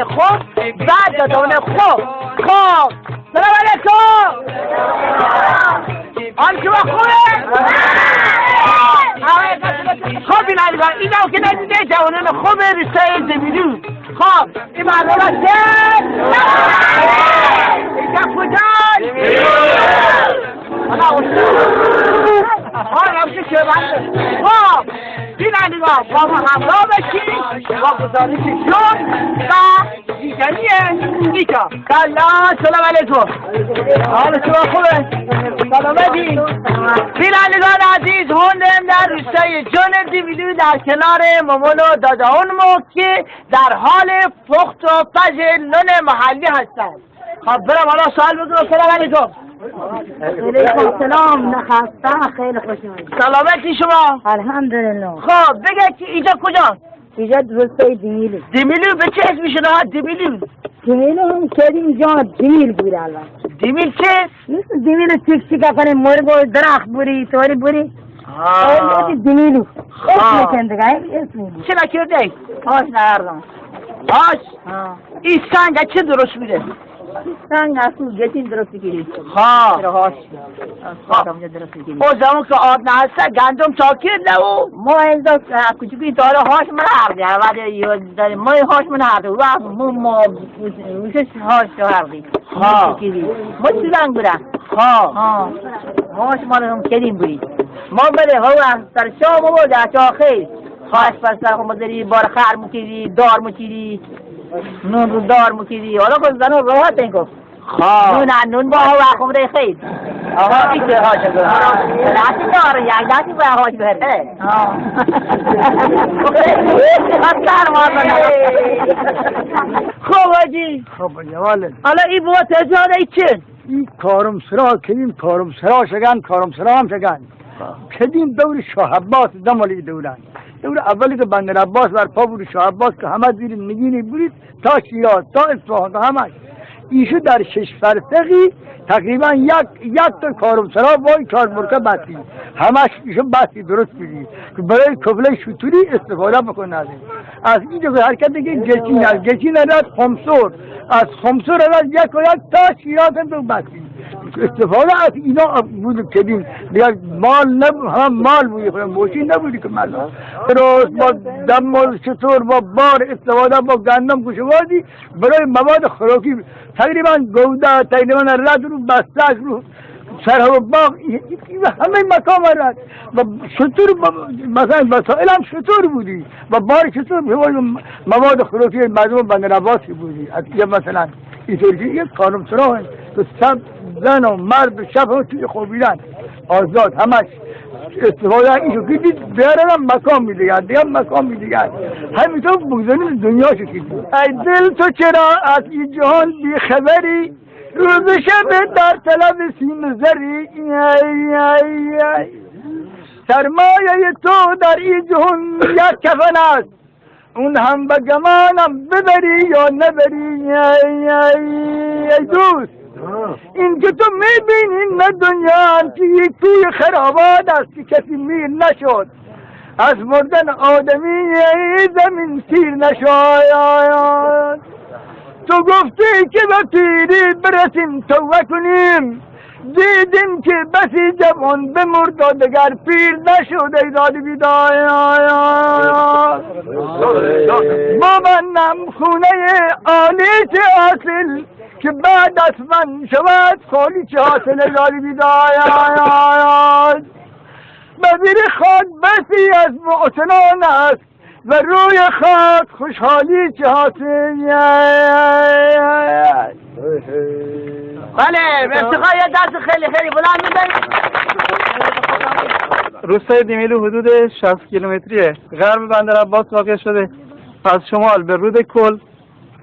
خوب بعد دادونه خوب سلام علیکم حال شما خوبه؟ خب این علیکم این هم که ندیده جوانان خوبه رسای زمینو خب این مردم هستن؟ این کم کجاست؟ حالا نمشه که بنده خب این علیکم با ما همراه بشید با گزارش شد و دیگری نیکا سلام علیکم حال شما خوبه؟ سلامتی بینندگان عزیز هوندم در روستای جن دیویدو در کنار مامان و داداونمو که در حال پخت و پز نون محلی هستند خب برم حالا سوال بگم سلام علیکم علیکم سلام نخسته خیلی خوش آمدید سلامتی شما الحمدلله خب بگه که اینجا کجاست؟ اینجا روستای دیمیلو به چه اسمی شده دیمیلو هم کردیم جا دیمیل بود الان دیمیل چه؟ دیمیل چیک کنه مرگ و درخت بوری توری بوری دیمیلو اسم کندگاه اسم چه نکرده؟ آش نهردم آش؟ این سنگ چه درست میده؟ سنگ اصول گتین درست بگیرید ها او زمان که آب نهسته گندم چاکر لو ما اینجا کچکی داره هاش من هرده ولی ما هاش من هرده و ما روشش هاش هرده ما چی رنگ برم هاش ما رو هم کدیم برید ما بله هوا در شام و در چاخه هاش پس ما داری بار خر مکیدی دار مکیدی نون رو دار مکیدی حالا که زنو راحت این گفت نون با هوا خمره خیلی آها بیشه هاش گفت دستی داره یک دستی با هاش برده خوب آجی خب جواله حالا این بوا تجاره ای چه؟ این کارمسرا کدیم کارمسرا شگن کارمسرا هم شگن کدیم دور شاه عباس دمالی دوران دور اولی که بندر عباس برپا بود شاه عباس که همه زیر نگینی برید تا شیراز تا اصفهان تا همش ایشو در 6 فرسخی تقریبا یک تا کارمسرا با 4 مرکب بستی همش ایشو بستی درست بودی که برای کفله شطوری استفاده بکنه از اینجا که حرکت دیگه گچین از خمسور از خمسور از یک تا شیراز هم بستی استفاده از اینا بود کدیم دیگر مال بودی خودم موشی نبودی که مال درست با دم و شطور با بار استفاده با گندم کشوازی برای مواد خوراکی تقریبا گوده تقریبا رد رو بستک رو سرها و باغ همه مکان رد و شطور مثلا وسائل هم شطور بودی و بار شطور مواد خوراکی مردم بندرعباسی بودی از اینجا مثلا اینطوری یک کارمسرا که سب زن و مرد و شب هم توی خوابیدن آزاد همش استفاده اینو که دید بیارن مکان میدهد دیگه مکان میدهد همینطور بگذاریم دنیا شکید ای دل تو چرا از این جهان بی خبری روز شب در طلب سیم زری سرمایه تو در این جهان یک کفن است اون هم به گمانم ببری یا نبری ای دوست این که تو میبینی نه دنیا که یک توی خرابات است که کسی میر نشد از مردن آدمی زمین سیر نشاید تو گفتی که به پیری برسیم توبه کنیم دیدیم که بسی جوان بمرد و دگر پیر نشد ای داد بیدای با منم خونه عالی چه حاصل که بعد از من شود خالی چه حاصل ای داد بیدای بدیر خاک بسی از معتنان است و روی خاک خوشحالی جهاته. بله مرسی. یه دست خیلی خیلی بلند میزنید. روستای دیمیلو حدود 60 کیلومتریه. غرب بندر عباس واقع شده. از شمال به رود کل،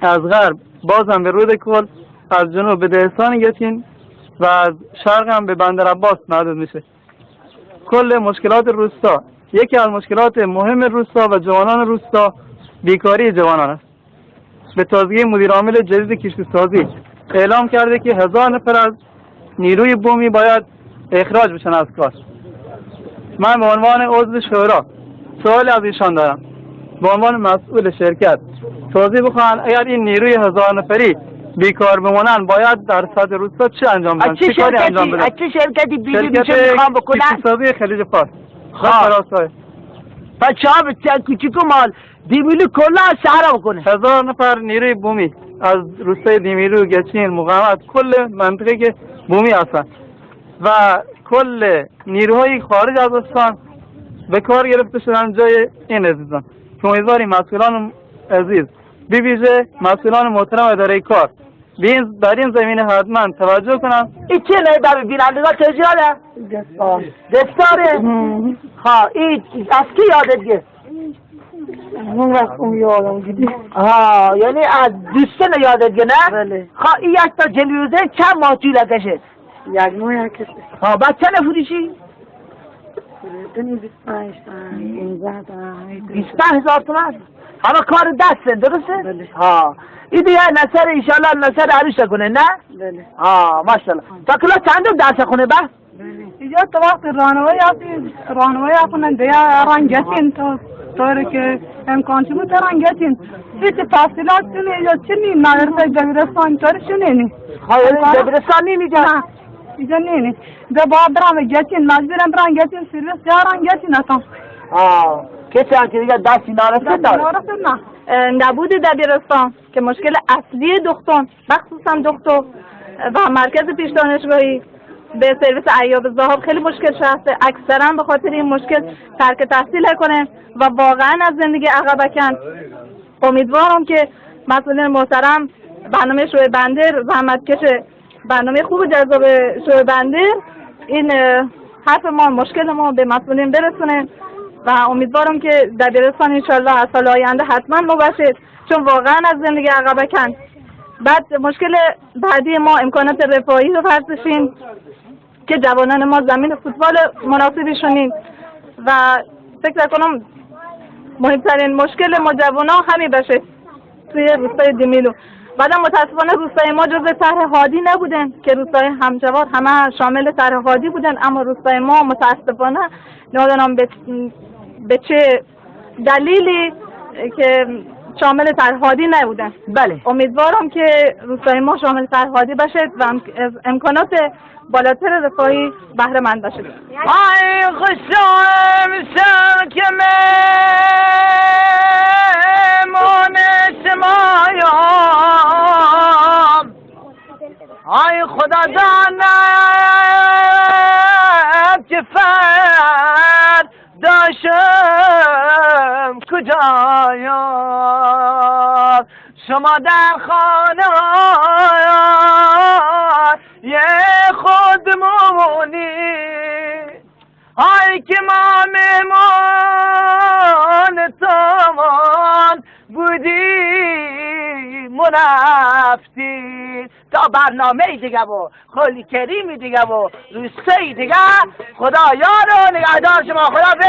از غرب بازم به رود کل، از جنوب به دهستان گتین و از شرق هم به بندر عباس محدود میشه. کل مشکلات روستا، یکی از مشکلات مهم روستا و جوانان روستا بیکاری جوانان است. به تازگی مدیر عامل جدید کشتیسازی اعلام کرده که 1000 نفر از نیروی بومی باید اخراج بشن از کار. من به عنوان عضو شورا سوال از ایشان دارم، به عنوان مسئول شرکت توضیح بخواهند اگر این نیروی 1000 نفری بیکار بمونن باید در سطح روستا چه انجام بدن؟ چه شرکتی بیلی میشه میخوام بکنن؟ کشتیسازی خلیج فارس. بچه ها به کوچیکو مال دیمیلو کلا شهر بکنه. 1000 نفر نیروی بومی از روستای دیمیلو، گچین، مقاومت، کل منطقه که بومی هستن و کل نیروهای خارج از استان به کار گرفته شدن جای این عزیزان که امیدواریم مسئولان عزیز بی ویژه مسئولان محترم اداره کار در این زمینه حتما توجه کنن. این چه نه در بینندگان تجاره؟ دستاره؟ ها این از کی یادت گه؟ اون وقت اون یادم گیدی. یعنی از دوستان یادت گه نه؟ بله. این یک تا جلیوزه چند ماه طول کشه؟ یک ماه کشه. بعد چه نفروشی؟ فروشتنی 25 تومن 25,000 تومن؟ همه کار دسته درسته؟ بله. این دیگه نصر ایشالله نصر عروش کنه نه؟ بله. ماشاءالله. تا کلا چند درس خونه با؟ اینجا تو وقت راهنمایی کنن دیگه رنگتین طوری که امکان چه بود رنگتین هیچ تحصیلات کنی یا چی نیم مدرسه دبیرستان طوری شو نینی؟ دبیرستان نینی جا؟ نه اینجا نینی ده باید برم گتین مجبورم برم گتین سرویس جا رنگتین اتم. کسی هم که دیگه دستی نارسه داره؟ نه نبود دبیرستان که مشکل اصلی دختر مخصوصا دختر و مرکز پیش دانشگاهی به سرویس ایاب ذهاب خیلی مشکل شده. اکثرا به خاطر این مشکل ترک تحصیل کنه و واقعا از زندگی عقب کن. امیدوارم که مسئولین محترم برنامه شوی بندر زحمت کشه برنامه خوب جذاب شوی بندر این حرف ما مشکل ما به مسئولین برسونه و امیدوارم که دبیرستان انشالله از سال آینده حتما مباشد چون واقعا از زندگی عقب کن. بعد مشکل بعدی ما امکانات رفاهی رو فرضشیم که جوانان ما زمین فوتبال مناسبی شونیم و فکر کنم مهمترین مشکل ما جوانان همین باشه توی روستای دیمیلو. بعد متاسفانه روستای ما جزء طرح هادی نبودن که روستای همجوار همه شامل طرح هادی بودن اما روستای ما متاسفانه نمیدونم به چه دلیلی که شامل طرح هادی نبودن. بله. امیدوارم که روستای ما شامل طرح هادی بشه و امکانات بالاتر رفاهی بهره مند بشه. ای خوشم سر که من شمایم ای خدا داند که داشتم کجایم شما در خانه یه خود مونی ای که ما مهمان تامان بودیم و رفتیم تا برنامه دیگه و خیلی کریمی دیگه و روستایی دیگه. خدا یار و نگهدار شما. خدا به